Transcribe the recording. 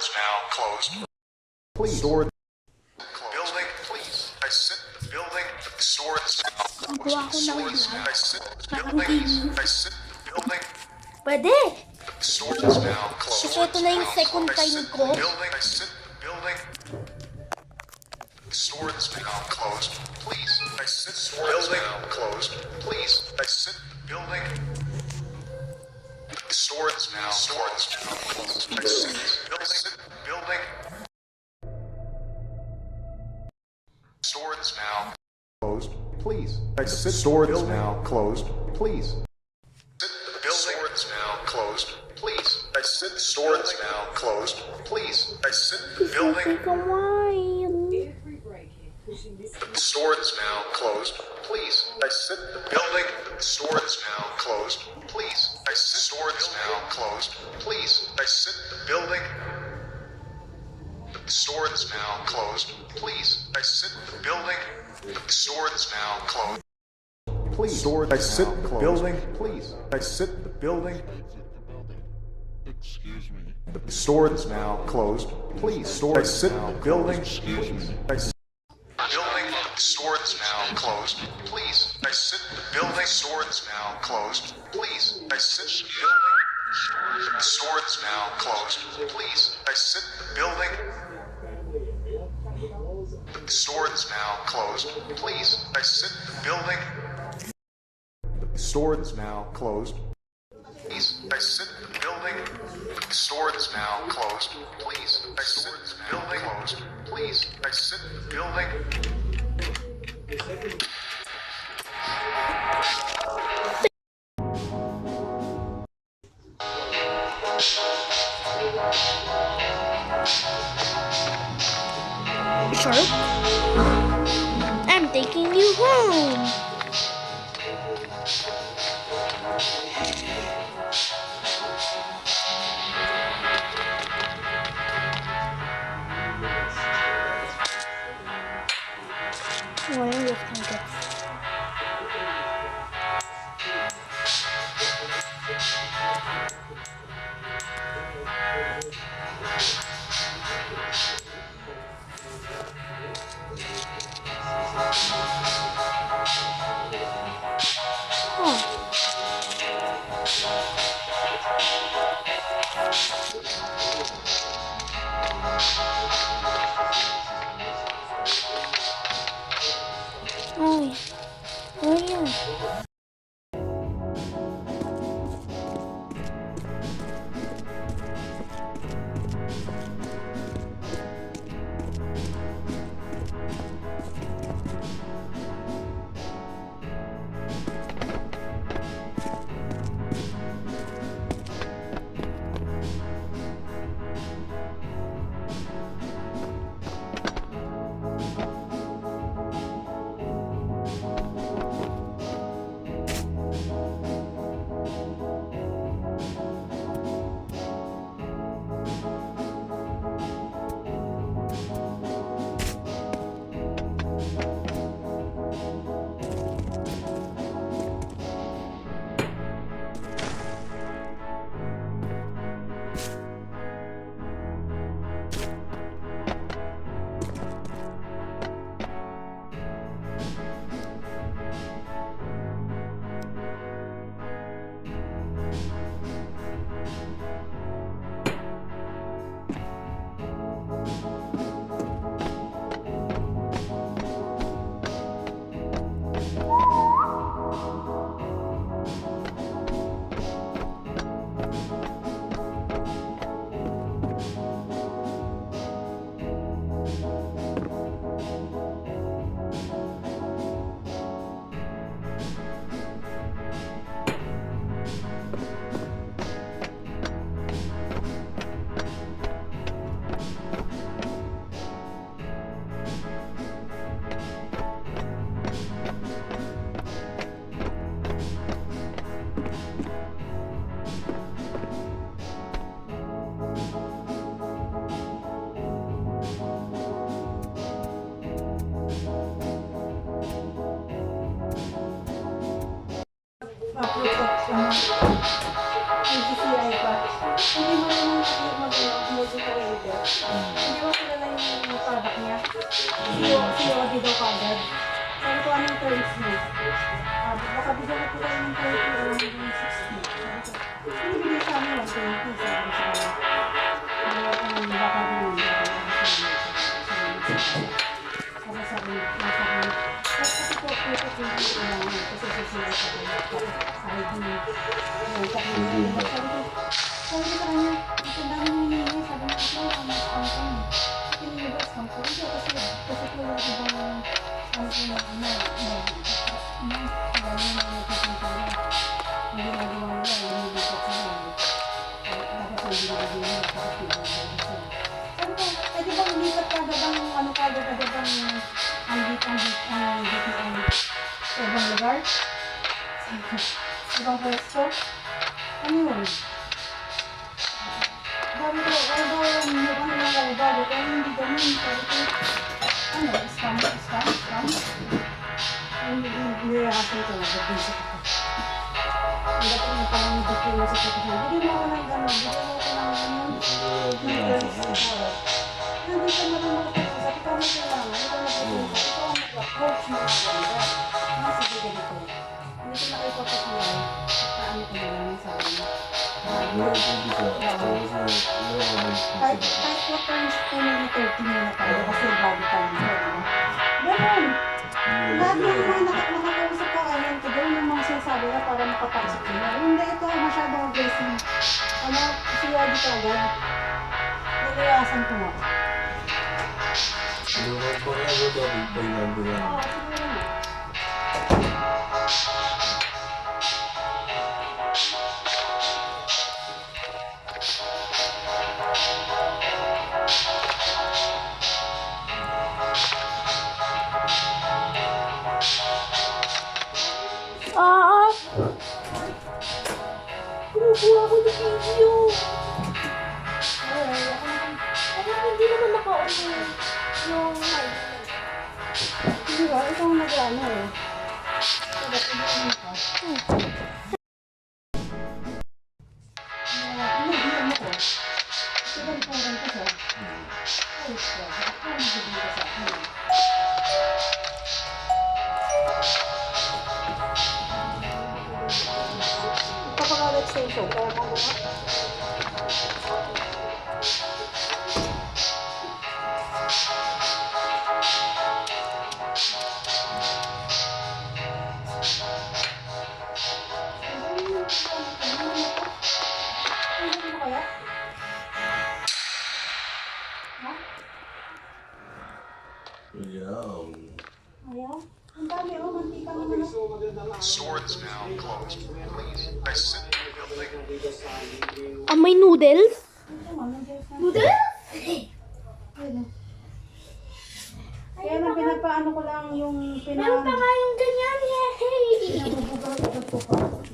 is now closed. Please. Store. Building, please. I said the building. The store is now Magawa ko ng closed. vlog. I said the Parang building. TV. I said the building. Pwede! The store is now closed. Kasi ito na yung second I time said ko. the building. I said the building. The store is now closed. Please. I said the building. Closed. Please. I said the building. The store is now closed. I said the building. Store is now closed. Please. I said store is now closed. Please. The building is now closed. Please. I said the store is now closed. Please. I said the building. The store is now closed. Please. I said the building. The store is now closed. Please. I said the store is now closed. Please. I said the building. The store is now closed. Please. I said the building. The store is now closed. Please. Store. I said the building. Please. I said the building. Excuse me. The store is now closed. Please. Store. I said the building. Please. I said building. The store is now closed. Please. I said the building. Store is now closed. Please. I said the building. The store is now closed. Please. I said the building. The store is now closed. Please. I said the building. The store is now closed. Please. I said the building. The store is now closed. Please. I said the building closed. Please. I said the building. Shark? I'm taking you home. Why are you looking at this? Oh, yeah. Hindi mo naman mag-music ko COD daw kagad. Sabi ko, anong terms mo? Baka bigyan ko kayo ng 30 o ng 60. Binibigay sa amin 120. Sabi ko sa kanya. Baka din sabi kasi po, pwede ko yung kailangan kasi susunod sa kanya. ID. Sabi ko sa kanya, ang dami mo hinihingi. Sabi ko, ito ang pangkong. Pinilibas kang po. Kasi po yung ibang pwede bang lipat ka bang ano ka bang ang sa ibang lugar? Ibang pwesto? Ano yun? Sabi ko, although mukhang lang bago, pero hindi ganun. Sabi ko, ano, scam? Nirahasin ko na, pag-visit ako. Hindi ko yung parang hindi ko yung sa kapitán. Bigyan mo ako ng gano'n, bigyan mo ako ng gano'n. Hindi ka marunong kapag ikaw mo kailangan, ikaw na pupunta, ikaw ang mag-approach mo ang ganda. Sige, ganito. Hindi ko na kayo papatuloy. Paano ko na lang sa akin. Kahit what times po na 30 na tayo kasi body time ko. Ganun. Lahat ng mga nakakausap ko ngayon ko doon yung mga sinasabi na para makapasok nila. Hindi, ito masyadong aggressive. Ano, siya dito agad. Nalayasan ko nga. Oo, siguro na. Kumukuha ako ng video. Alam, hindi naman naka-on yung mic. Hindi ba? Ikaw ang nag-ano eh. Sabat, hindi naman ka. Ano ko? Sigal po rin ko siya. Ayos ko. Ako ang nagiging ko sa akin. Kapag-alit sa iso, kaya mo ba? Ayaw? Ang dami oh, mantika naman oh. Store is now closed. Please exit the building. May noodles? Noodles? Kaya lang pinapaano ko lang yung Meron pa nga yung ganyan. Yay! pinabubugat ko pa.